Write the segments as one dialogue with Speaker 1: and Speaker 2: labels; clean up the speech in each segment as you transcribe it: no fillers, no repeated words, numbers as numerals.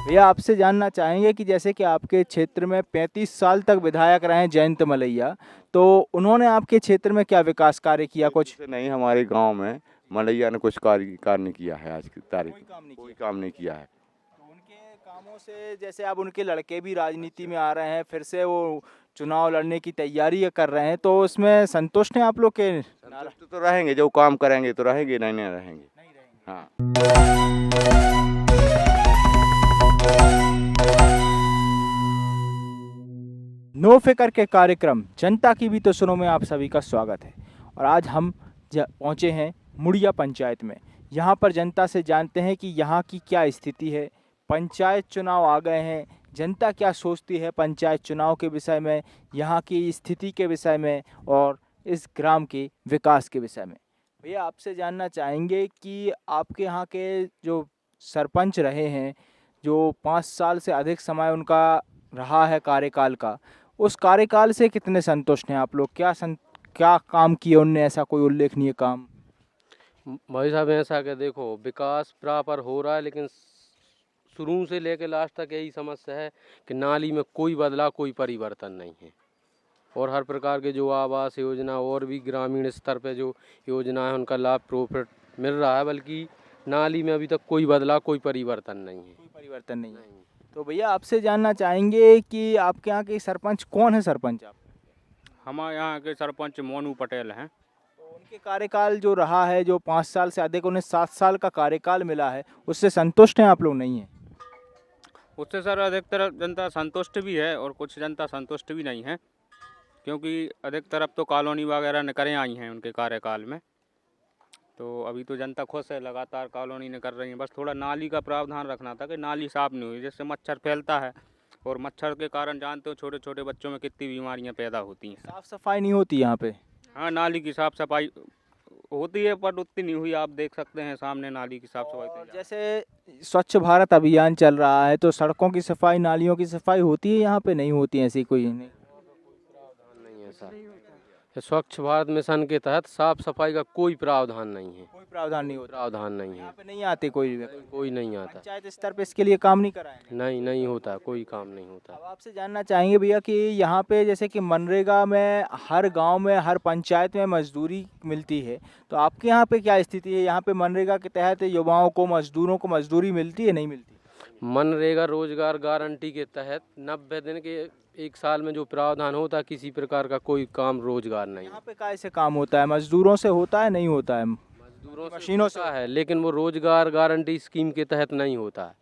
Speaker 1: भैया आपसे जानना चाहेंगे कि जैसे कि आपके क्षेत्र में 35 साल तक विधायक रहे हैं जयंत मलैया, तो उन्होंने आपके क्षेत्र में क्या विकास कार्य किया कुछ?
Speaker 2: नहीं, हमारे गांव में मलैया ने कुछ कार्य नहीं किया है आज की तारीख
Speaker 1: कोई
Speaker 2: में।
Speaker 1: काम नहीं
Speaker 2: कोई
Speaker 1: किया।
Speaker 2: काम नहीं किया है।
Speaker 1: तो उनके कामों से जैसे अब उनके लड़के भी राजनीति में आ रहे हैं, फिर से वो चुनाव लड़ने की तैयारी कर रहे हैं, तो उसमें संतुष्ट हैं आप लोग के?
Speaker 2: संतुष्ट तो रहेंगे, जो काम करेंगे तो रहेंगे, नहीं रहेंगे।
Speaker 1: नहीं रहेंगे।
Speaker 2: हाँ।
Speaker 1: नो फिकर के कार्यक्रम जनता की भी तो सुनो में आप सभी का स्वागत है। और आज हम पहुंचे हैं मुड़िया पंचायत में। यहाँ पर जनता से जानते हैं कि यहाँ की क्या स्थिति है। पंचायत चुनाव आ गए हैं, जनता क्या सोचती है पंचायत चुनाव के विषय में, यहाँ की स्थिति के विषय में और इस ग्राम के विकास के विषय में। भैया आपसे जानना चाहेंगे कि आपके यहाँ के जो सरपंच रहे हैं, जो 5 साल से अधिक समय उनका रहा है कार्यकाल का, उस कार्यकाल से कितने संतुष्ट हैं आप लोग? क्या काम किए उनने, ऐसा कोई उल्लेखनीय काम?
Speaker 3: भाई साहब ऐसा कि देखो विकास प्रॉपर हो रहा है, लेकिन शुरू से लेकर लास्ट तक यही समस्या है कि नाली में कोई बदलाव, कोई परिवर्तन नहीं है। और हर प्रकार के जो आवास योजना और भी ग्रामीण स्तर पे जो योजना है उनका लाभ प्रॉफिट मिल रहा है, बल्कि नाली में अभी तक कोई बदलाव, कोई परिवर्तन नहीं है।
Speaker 1: कोई परिवर्तन नहीं है। तो भैया आपसे जानना चाहेंगे कि आपके यहाँ के सरपंच कौन है? सरपंच आप?
Speaker 4: हमारे यहाँ के सरपंच मोनू पटेल हैं।
Speaker 1: तो उनके कार्यकाल जो रहा है, जो 5 साल से अधिक, उन्हें 7 साल का कार्यकाल मिला है, उससे संतुष्ट हैं आप लोग? नहीं है?
Speaker 4: उससे सर अधिकतर जनता संतुष्ट भी है और कुछ जनता संतुष्ट भी नहीं है, क्योंकि अधिकतर अब तो कॉलोनी वगैरह निकलें आई हैं उनके कार्यकाल में। तो अभी तो जनता खुश है, लगातार कॉलोनी ने कर रही है। बस थोड़ा नाली का प्रावधान रखना था कि नाली साफ़ नहीं हुई, जिससे मच्छर फैलता है और मच्छर के कारण जानते हो छोटे छोटे बच्चों में कितनी बीमारियां पैदा होती हैं।
Speaker 1: साफ सफाई नहीं होती यहाँ पे?
Speaker 4: हाँ, नाली की साफ़ सफाई होती है पर उतनी नहीं हुई। आप देख सकते हैं सामने नाली की साफ़ सफाई
Speaker 1: और
Speaker 4: तो
Speaker 1: जैसे स्वच्छ भारत अभियान चल रहा है, तो सड़कों की सफाई, नालियों की सफाई होती है यहाँ पे? नहीं होती है ऐसी कोई? नहीं।
Speaker 3: नहीं है सर, स्वच्छ भारत मिशन के तहत साफ सफाई का कोई प्रावधान नहीं है।
Speaker 1: कोई प्रावधान नहीं होता?
Speaker 3: प्रावधान नहीं
Speaker 1: यहाँ
Speaker 3: है,
Speaker 1: पे नहीं आते कोई व्यक्ति?
Speaker 3: कोई नहीं आता।
Speaker 1: पंचायत स्तर पे इसके लिए काम नहीं कराए?
Speaker 3: नहीं होता, कोई काम नहीं होता।
Speaker 1: अब आपसे जानना चाहेंगे भैया कि यहाँ पे जैसे कि मनरेगा में हर गांव में, हर पंचायत में मजदूरी मिलती है, तो आपके यहाँ पे क्या स्थिति है? यहाँ पे मनरेगा के तहत युवाओं को, मजदूरों को मजदूरी मिलती है, नहीं मिलती?
Speaker 3: मनरेगा रोजगार गारंटी के तहत 90 दिन के एक साल में जो प्रावधान होता है, किसी प्रकार का कोई काम रोजगार नहीं।
Speaker 1: यहाँ पे कैसे काम होता है? मजदूरों से होता है, नहीं होता है?
Speaker 3: मजदूरों से
Speaker 1: मशीनों से
Speaker 3: होता है, लेकिन वो रोजगार गारंटी स्कीम के तहत नहीं होता है।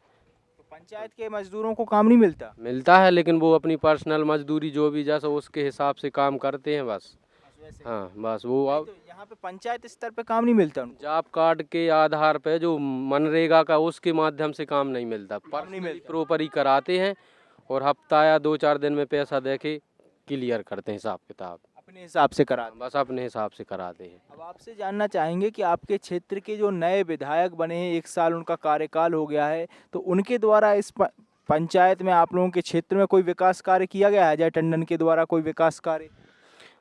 Speaker 1: तो पंचायत के मजदूरों को काम नहीं मिलता?
Speaker 3: मिलता है, लेकिन वो अपनी पर्सनल मजदूरी जो भी जैसा उसके हिसाब से काम करते हैं बस। हाँ बस वो अब
Speaker 1: तो यहाँ पे पंचायत स्तर पे काम नहीं मिलता उनको?
Speaker 3: जॉब कार्ड के आधार पे जो मनरेगा का उसके माध्यम से काम नहीं मिलता,
Speaker 1: नहीं मिलता।
Speaker 3: प्रॉपर ही कराते हैं और हफ्ता या 2-4 दिन में पैसा देके क्लियर करते हैं हिसाब किताब।
Speaker 1: अपने हिसाब से करा दें।
Speaker 3: बस अपने हिसाब से कराते हैं।
Speaker 1: अब आपसे जानना चाहेंगे कि आपके क्षेत्र के जो नए विधायक बने हैं, 1 साल उनका कार्यकाल हो गया है, तो उनके द्वारा इस पंचायत में, आप लोगों के क्षेत्र में कोई विकास कार्य किया गया है? अजय टंडन के द्वारा कोई विकास कार्य?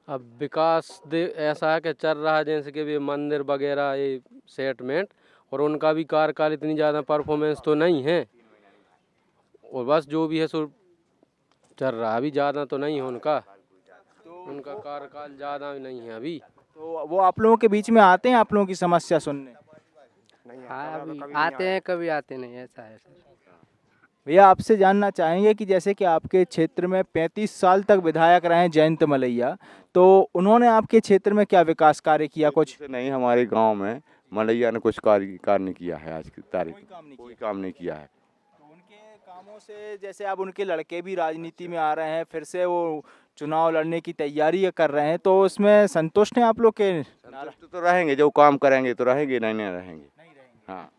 Speaker 3: अब विकास ऐसा है कि चल रहा है, जैसे कि भी मंदिर वगैरह ये सेटमेंट, और उनका भी कार्यकाल इतनी ज़्यादा परफॉर्मेंस तो नहीं है, और बस जो भी है सो चल रहा है। अभी ज़्यादा तो नहीं है उनका, उनका कार्यकाल ज़्यादा नहीं है अभी।
Speaker 1: तो वो आप लोगों के बीच में आते हैं आप लोगों की समस्या सुनने?
Speaker 5: हाँ, अभी आते हैं, कभी आते नहीं, ऐसा है सर।
Speaker 1: भैया आपसे जानना चाहेंगे कि जैसे कि आपके क्षेत्र में 35 साल तक विधायक रहे हैं जयंत मलैया, तो उन्होंने आपके क्षेत्र में क्या विकास कार्य किया कुछ?
Speaker 2: नहीं, हमारे गांव में मलैया ने कुछ कार्य नहीं किया है आज की तारीख
Speaker 1: कोई
Speaker 2: में।
Speaker 1: काम नहीं
Speaker 2: कोई
Speaker 1: किया।
Speaker 2: काम नहीं किया है।
Speaker 1: तो उनके कामों से जैसे अब उनके लड़के भी राजनीति में आ रहे हैं, फिर से वो चुनाव लड़ने की तैयारी कर रहे हैं, तो उसमें संतुष्ट हैं आप लोग के?
Speaker 2: संतुष्ट तो रहेंगे, जो काम करेंगे तो रहेंगे, नहीं रहेंगे।
Speaker 1: नहीं रहेंगे।
Speaker 2: हाँ।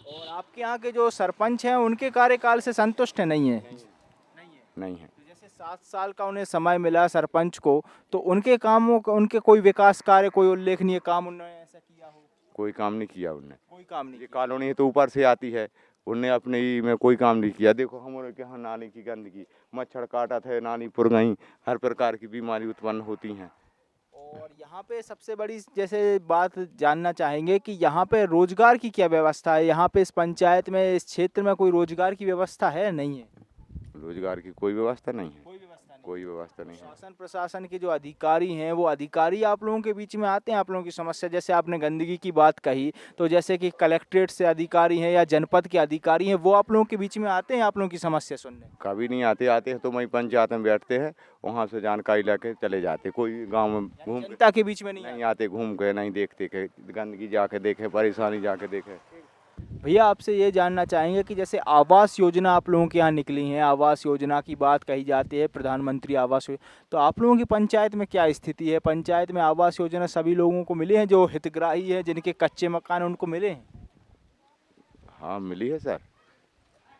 Speaker 1: और आपके यहाँ के जो सरपंच हैं, उनके कार्यकाल से संतुष्ट है? नहीं है?
Speaker 2: नहीं है।
Speaker 1: तो जैसे 7 साल का उन्हें समय मिला सरपंच को, तो उनके कामों का, उनके कोई विकास कार्य, कोई उल्लेखनीय काम उन्होंने ऐसा किया हो?
Speaker 2: कोई काम नहीं किया उनने।
Speaker 1: कोई काम नहीं
Speaker 2: ये
Speaker 1: किया।
Speaker 2: कॉलोनी है तो ऊपर से आती है, उनने अपने ही में कोई काम नहीं किया। देखो हमारे के यहाँ नाली की गंदगी, मच्छर काटा थे, नाली पुर गई, हर प्रकार की बीमारी उत्पन्न होती हैं।
Speaker 1: और यहाँ पे सबसे बड़ी जैसे बात जानना चाहेंगे कि यहाँ पे रोजगार की क्या व्यवस्था है? यहाँ पे इस पंचायत में, इस क्षेत्र में कोई रोजगार की व्यवस्था है, नहीं है?
Speaker 2: रोजगार की कोई व्यवस्था नहीं है,
Speaker 1: कोई व्यवस्था नहीं।
Speaker 2: कोई व्यवस्था नहीं है।
Speaker 1: शासन प्रशासन के जो अधिकारी हैं, वो अधिकारी आप लोगों के बीच में आते हैं आप लोगों की समस्या, जैसे आपने गंदगी की बात कही, तो जैसे कि कलेक्ट्रेट से अधिकारी हैं या जनपद के अधिकारी हैं, वो आप लोगों के बीच में आते हैं आप लोगों की समस्या सुनने?
Speaker 2: कभी नहीं आते, आते हैं तो वहीं पंचायत में बैठते हैं, वहाँ से जानकारी लेके चले जाते। कोई गांव में घूम के
Speaker 1: जनता के बीच में नहीं
Speaker 2: नहीं आते, घूम के नहीं देखते के गंदगी जाके देखे, परेशानी जाके देखे।
Speaker 1: भैया आपसे ये जानना चाहेंगे कि जैसे आवास योजना आप लोगों के यहाँ निकली है, आवास योजना की बात कही जाती है, प्रधानमंत्री आवास योजना, तो आप लोगों की पंचायत में क्या स्थिति है? पंचायत में आवास योजना सभी लोगों को मिले हैं, जो हितग्राही हैं, जिनके कच्चे मकान उनको मिले हैं?
Speaker 2: हाँ मिली है सर,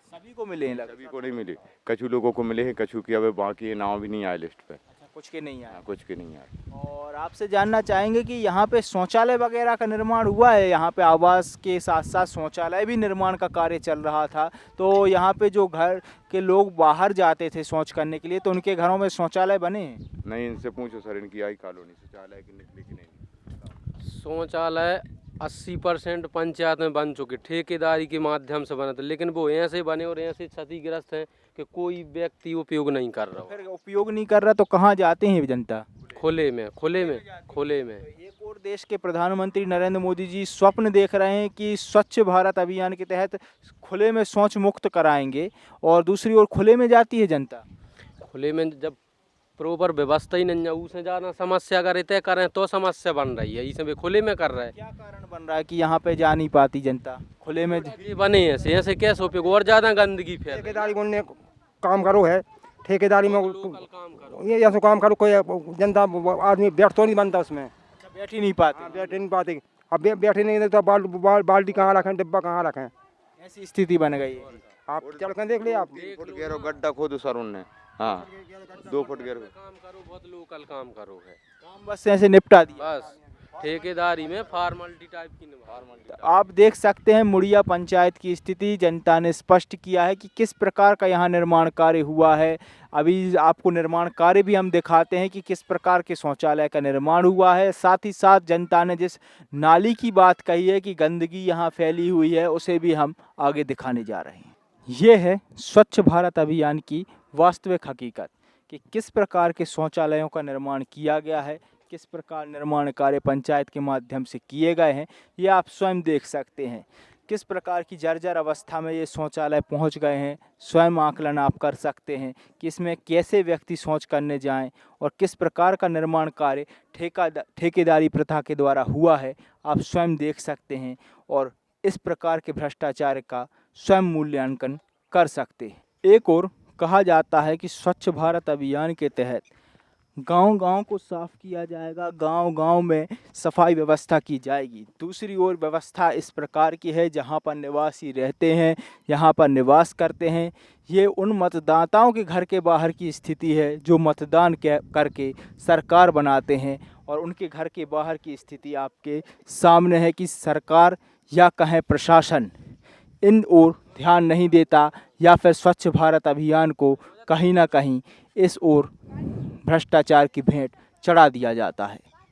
Speaker 1: सभी को मिले हैं
Speaker 2: सभी को नहीं मिली, कछु लोगों को मिले हैं, कछु की अब बाकी है, नाम भी नहीं आए लिस्ट पे।
Speaker 1: अच्छा, कुछ के नहीं आए।
Speaker 2: कुछ के नहीं आए।
Speaker 1: और आपसे जानना चाहेंगे कि यहाँ पे शौचालय वगैरह का निर्माण हुआ है? यहाँ पे आवास के साथ साथ शौचालय भी निर्माण का कार्य चल रहा था, तो यहाँ पे जो घर के लोग बाहर जाते थे शौच करने के लिए, तो उनके घरों में शौचालय बने हैं?
Speaker 2: नहीं, इनसे पूछो सर, इनकी आई कॉलोनी शौचालय की निकली कि नहीं।
Speaker 3: शौचालय 80% पंचायत में बन चुके, ठेकेदारी के माध्यम से बने थे, लेकिन वो ऐसे बने और ऐसे क्षतिग्रस्त हैं कि कोई व्यक्ति उपयोग नहीं कर रहा हो।
Speaker 1: फिर उपयोग नहीं कर रहा तो कहाँ जाते हैं जनता?
Speaker 3: खुले में, खुले में, खुले में।
Speaker 1: एक और देश के प्रधानमंत्री नरेंद्र मोदी जी स्वप्न देख रहे हैं कि स्वच्छ भारत अभियान के तहत खुले में शौच मुक्त कराएंगे, और दूसरी ओर खुले में जाती है जनता।
Speaker 3: खुले में जब प्रॉपर व्यवस्था ही नहीं है, उससे ज़्यादा समस्या अगर तय करें तो समस्या बन रही है, इसमें खुले में कर रहे हैं।
Speaker 1: क्या कारण बन रहा है कि यहाँ पे जा नहीं पाती जनता खुले में?
Speaker 3: ये बने हैं ऐसे कैसे उपयोग, और ज़्यादा गंदगी फैल रही है।
Speaker 6: ठेकेदारी को ने काम करो है, ठेकेदारी में
Speaker 3: लोकल काम करो।
Speaker 6: ये ऐसा काम करो, कोई जनता आदमी बैठ तो नहीं बनता उसमें,
Speaker 1: अच्छा, बैठ ही नहीं पाते।
Speaker 6: बैठ नहीं पाते। अब बैठे नहीं तो बाल्टी कहाँ रखें, डिब्बा कहाँ रखें,
Speaker 1: ऐसी स्थिति बन गई है।
Speaker 6: आप चल कर देख लिया आप।
Speaker 2: 3 फुट गहरा गड्ढा खोदो सर उनने, हाँ 2 फुट गहरा।
Speaker 3: काम करो, बहुत लोकल काम करो है,
Speaker 1: काम बस ऐसे निपटा दिया।
Speaker 3: बस ठेकेदारी में फॉर्मेलिटी टाइप की
Speaker 1: आप देख सकते हैं मुड़िया पंचायत की स्थिति, जनता ने स्पष्ट किया है कि किस प्रकार का यहाँ निर्माण कार्य हुआ है। अभी आपको निर्माण कार्य भी हम दिखाते हैं कि किस प्रकार के शौचालय का निर्माण हुआ है। साथ ही साथ जनता ने जिस नाली की बात कही है कि गंदगी यहाँ फैली हुई है, उसे भी हम आगे दिखाने जा रहे हैं। ये है स्वच्छ भारत अभियान की वास्तविक हकीकत कि किस प्रकार के शौचालयों का निर्माण किया गया है, किस प्रकार निर्माण कार्य पंचायत के माध्यम से किए गए हैं, ये आप स्वयं देख सकते हैं। किस प्रकार की जर्जर अवस्था में ये शौचालय पहुंच गए हैं, स्वयं आकलन आप कर सकते हैं कि इसमें कैसे व्यक्ति शौच करने जाएं और किस प्रकार का निर्माण कार्य ठेकेदारी प्रथा के द्वारा हुआ है, आप स्वयं देख सकते हैं और इस प्रकार के भ्रष्टाचार का स्वयं मूल्यांकन कर सकते हैं। एक और कहा जाता है कि स्वच्छ भारत अभियान के तहत गांव-गांव को साफ किया जाएगा, गांव-गांव में सफाई व्यवस्था की जाएगी। दूसरी ओर व्यवस्था इस प्रकार की है, जहां पर निवासी रहते हैं, यहां पर निवास करते हैं, ये उन मतदाताओं के घर के बाहर की स्थिति है जो मतदान करके सरकार बनाते हैं, और उनके घर के बाहर की स्थिति आपके सामने है कि सरकार या कहें प्रशासन इन ओर ध्यान नहीं देता, या फिर स्वच्छ भारत अभियान को कहीं ना कहीं इस ओर भ्रष्टाचार की भेंट चढ़ा दिया जाता है।